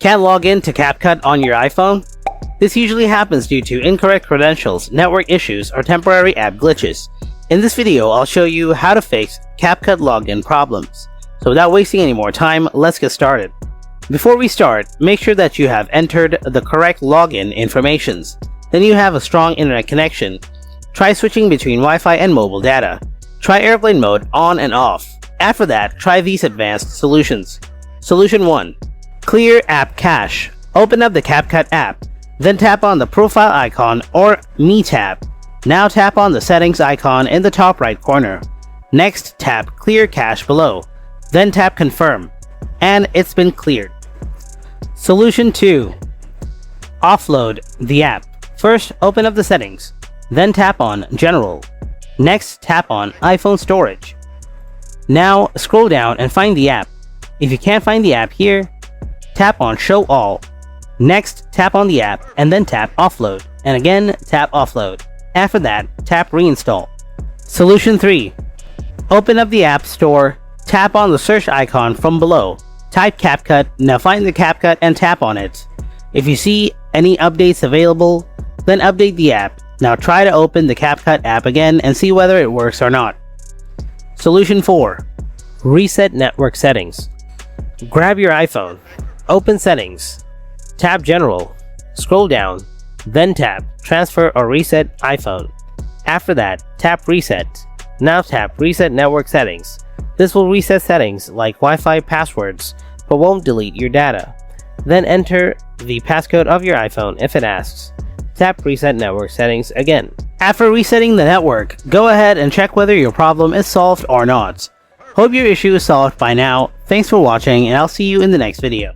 Can't log in to CapCut on your iPhone? This usually happens due to incorrect credentials, network issues, or temporary app glitches. In this video, I'll show you how to fix CapCut login problems. So without wasting any more time, let's get started. Before we start, make sure that you have entered the correct login informations. Then you have a strong internet connection. Try switching between Wi-Fi and mobile data. Try airplane mode on and off. After that, try these advanced solutions. Solution 1. Clear app cache. Open up the CapCut app. Then tap on the profile icon or Me tab. Now tap on the settings icon in the top right corner. Next, tap Clear Cache below. Then tap Confirm. And it's been cleared. Solution 2. Offload the app. First, open up the settings. Then tap on General. Next, tap on iPhone Storage. Now, scroll down and find the app. If you can't find the app here, tap on Show All. Next, tap on the app and then tap Offload. And again, tap Offload. After that, tap Reinstall. Solution 3. Open up the App Store. Tap on the search icon from below. Type CapCut. Now find the CapCut and tap on it. If you see any updates available, then update the app. Now try to open the CapCut app again and see whether it works or not. Solution 4. Reset network settings. Grab your iPhone. Open Settings. Tap General. Scroll down. Then tap Transfer or Reset iPhone. After that, tap Reset. Now tap Reset Network Settings. This will reset settings like Wi-Fi passwords, but won't delete your data. Then enter the passcode of your iPhone if it asks. Tap Reset Network Settings again. After resetting the network, go ahead and check whether your problem is solved or not. Hope your issue is solved by now. Thanks for watching, and I'll see you in the next video.